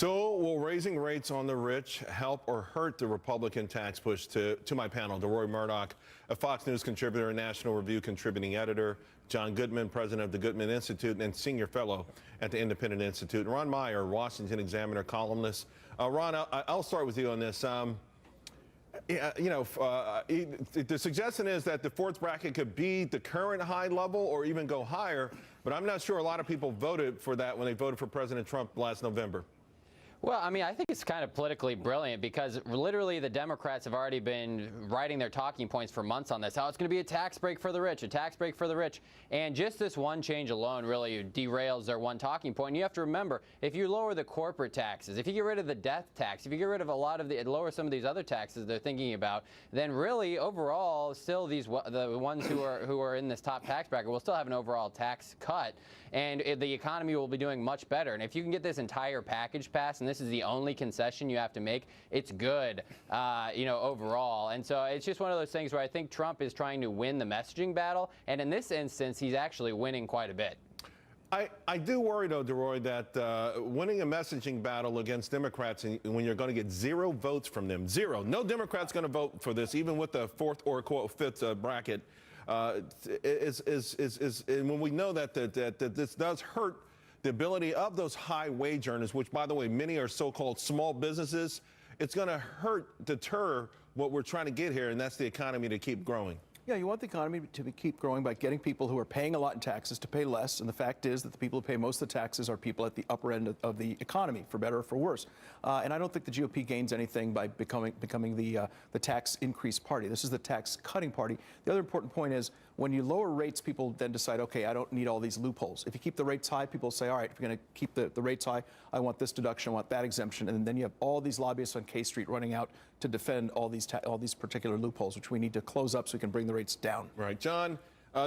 So will raising rates on the rich help or hurt the Republican tax push? To my panel, DeRoy Murdoch, a Fox News contributor and National Review contributing editor, John Goodman, president of the Goodman Institute and senior fellow at the Independent Institute, and Ron Meyer, Washington Examiner columnist. Ron, I'll start with you on this. The suggestion is that the fourth bracket could be the current high level or even go higher, but I'm not sure a lot of people voted for that when they voted for President Trump last November. Well, I mean, I think it's kind of politically brilliant because literally the Democrats have already been writing their talking points for months on this. How it's going to be a tax break for the rich, a tax break for the rich. And just this one change alone really derails their one talking point. And you have to remember, if you lower the corporate taxes, if you get rid of the death tax, if you get rid of a lot of lower some of these other taxes they're thinking about, then really overall still the ones who are in this top tax bracket will still have an overall tax cut. And the economy will be doing much better. And if you can get this entire package passed, and this is the only concession you have to make, it's good, overall. And so it's just one of those things where I think Trump is trying to win the messaging battle. And in this instance, he's actually winning quite a bit. I do worry, though, DeRoy, that winning a messaging battle against Democrats when you're going to get 0 votes from them, 0. No Democrat's going to vote for this, even with the fourth or, quote, fifth bracket. And when we know that this does hurt the ability of those high wage earners, which, by the way, many are so-called small businesses, it's going to deter what we're trying to get here, and that's the economy to keep growing. Yeah, you want the economy to keep growing by getting people who are paying a lot in taxes to pay less. And the fact is that the people who pay most of the taxes are people at the upper end of the economy, for better or for worse. And I don't think the GOP gains anything by becoming the tax increase party. This is the tax cutting party. The other important point is when you lower rates, people then decide, OK, I don't need all these loopholes. If you keep the rates high, people say, all right, if you're going to keep the rates high, I want this deduction, I want that exemption. And then you have all these lobbyists on K Street running out to defend all these particular loopholes, which we need to close up so we can bring the rates down. Right. John,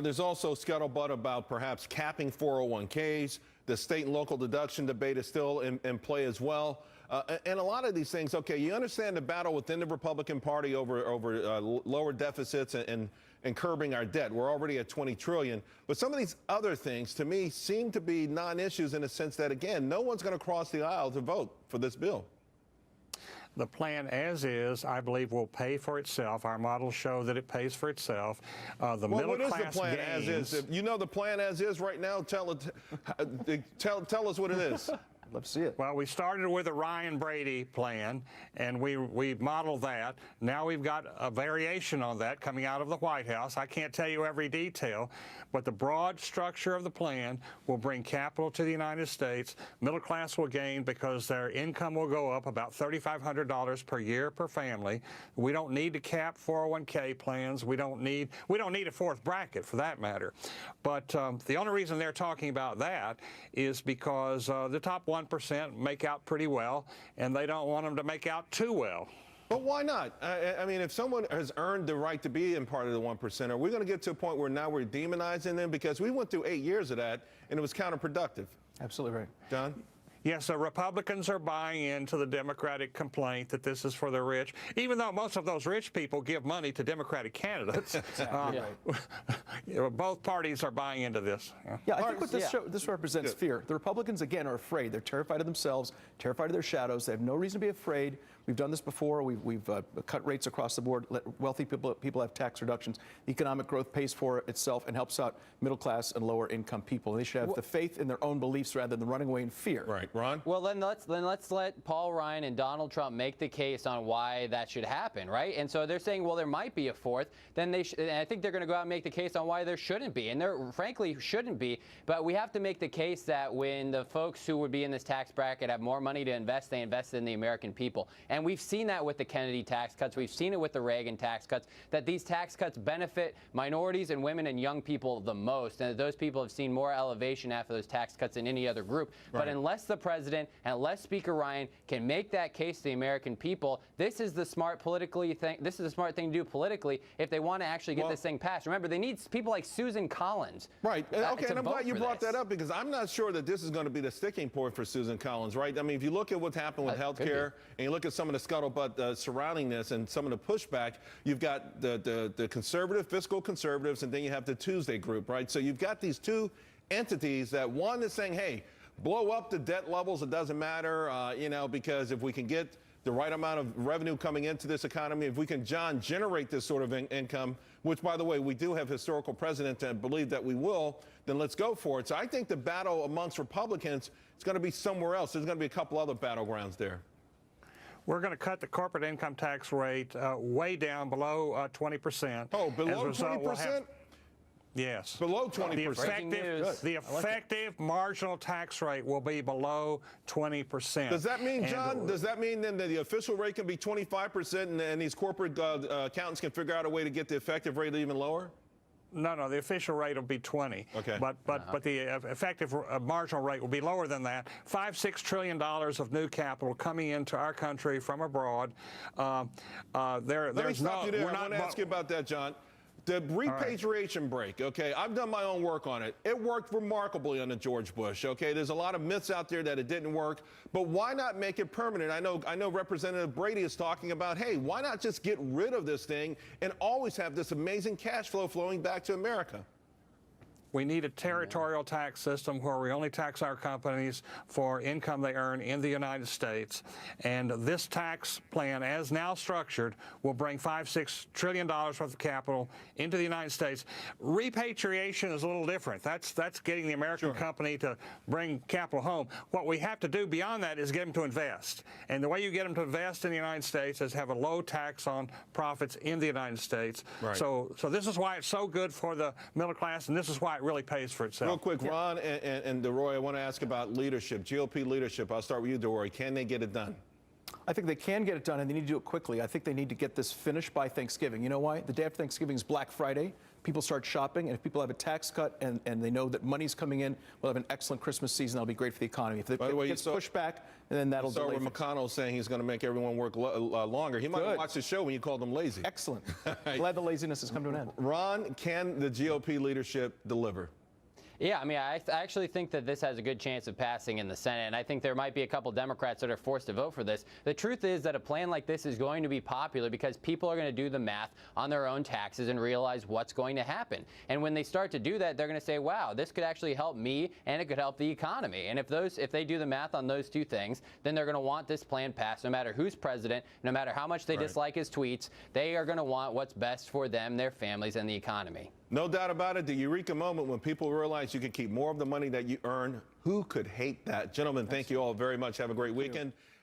there's also scuttlebutt about perhaps capping 401ks. The state and local deduction debate is still in play as well. And a lot of these things, okay, you understand the battle within the Republican Party over lower deficits and curbing our debt. We're already at $20 trillion. But some of these other things, to me, seem to be non-issues in the sense that, again, no one's going to cross the aisle to vote for this bill. The plan as is, I believe, will pay for itself. Our models show that it pays for itself. The middle class what is the plan gains, as is? If you know the plan as is right now, tell us what it is. Let's see it. Well, we started with a Ryan Brady plan, and we modeled that. Now we've got a variation on that coming out of the White House. I can't tell you every detail, but the broad structure of the plan will bring capital to the United States. Middle class will gain because their income will go up about $3,500 per year per family. We don't need to cap 401k plans. We don't need a fourth bracket for that matter. But the only reason they're talking about that is because the top 1% make out pretty well, and they don't want them to make out too well. But why not? I mean, if someone has earned the right to be in part of the 1%, are we going to get to a point where now we're demonizing them? Because we went through 8 years of that, and it was counterproductive. Absolutely right. John? Yes, so Republicans are buying into the Democratic complaint that this is for the rich, even though most of those rich people give money to Democratic candidates. Both parties are buying into this. Yeah, I think what this represents fear. The Republicans, again, are afraid. They're terrified of themselves, terrified of their shadows. They have no reason to be afraid. We've done this before. We've cut rates across the board. Let wealthy people have tax reductions. Economic growth pays for itself and helps out middle class and lower income people. And they should have the faith in their own beliefs rather than running away in fear. Right. Ron? Well, then let's let Paul Ryan and Donald Trump make the case on why that should happen, right? And so they're saying, well, there might be a fourth. Then and I think they're going to go out and make the case on why there shouldn't be. And there, frankly, shouldn't be. But we have to make the case that when the folks who would be in this tax bracket have more money to invest, they invest in the American people. And we've seen that with the Kennedy tax cuts. We've seen it with the Reagan tax cuts, that these tax cuts benefit minorities and women and young people the most. And that those people have seen more elevation after those tax cuts than any other group. Right. But unless the president and unless Speaker Ryan can make that case to the American people, this is the smart This is the smart thing to do politically if they want to actually get this thing passed. Remember, they need people like Susan Collins. Right. Okay, and I'm glad you brought that up because I'm not sure that this is going to be the sticking point for Susan Collins, right? I mean, if you look at what's happened with health care and you look at some of the scuttlebutt surrounding this and some of the pushback, you've got the conservative, fiscal conservatives, and then you have the Tuesday group, right? So you've got these two entities that one is saying, hey, blow up the debt levels. It doesn't matter, because if we can get the right amount of revenue coming into this economy, if we can, John, generate this sort of income, which, by the way, we do have historical precedent to believe that we will, then let's go for it. So I think the battle amongst Republicans is going to be somewhere else. There's going to be a couple other battlegrounds there. We're going to cut the corporate income tax rate way down below 20%. Oh, below 20%? Yes. Below 20%. The effective marginal tax rate will be below 20%. Does that mean, John, does that mean then that the official rate can be 25% and these corporate accountants can figure out a way to get the effective rate even lower? No, the official rate will be 20. Okay. But the effective marginal rate will be lower than that. $5-6 trillion of new capital coming into our country from abroad. Let me stop you there. I want to ask you about that, John. The repatriation break, okay, I've done my own work on it. It worked remarkably under George Bush, okay? There's a lot of myths out there that it didn't work, but why not make it permanent? I know Representative Brady is talking about, hey, why not just get rid of this thing and always have this amazing cash flow flowing back to America? We need a territorial tax system where we only tax our companies for income they earn in the United States. And this tax plan, as now structured, will bring $5-6 trillion worth of capital into the United States. Repatriation is a little different. That's getting the American company to bring capital home. What we have to do beyond that is get them to invest. And the way you get them to invest in the United States is have a low tax on profits in the United States. Right. So this is why it's so good for the middle class, and this is why it really pays for itself. Real quick, Ron and DeRoy, I want to ask about leadership, GOP leadership. I'll start with you, DeRoy. Can they get it done? I think they can get it done, and they need to do it quickly. I think they need to get this finished by Thanksgiving. You know why? The day after Thanksgiving is Black Friday. People start shopping, and if people have a tax cut and they know that money's coming in, we'll have an excellent Christmas season. That'll be great for the economy. If it gets pushed back, then that'll delay. With McConnell saying he's going to make everyone work longer. He might have watched the show when you called him lazy. Excellent. Glad the laziness has come to an end. Ron, can the GOP leadership deliver? Yeah, I mean, I actually think that this has a good chance of passing in the Senate, and I think there might be a couple Democrats that are forced to vote for this. The truth is that a plan like this is going to be popular because people are going to do the math on their own taxes and realize what's going to happen. And when they start to do that, they're going to say, wow, this could actually help me and it could help the economy. And if they do the math on those two things, then they're going to want this plan passed no matter who's president, no matter how much they dislike his tweets. They are going to want what's best for them, their families, and the economy. No doubt about it. The eureka moment when people realize you can keep more of the money that you earn. Who could hate that? Gentlemen, thank you all very much. Have a great weekend.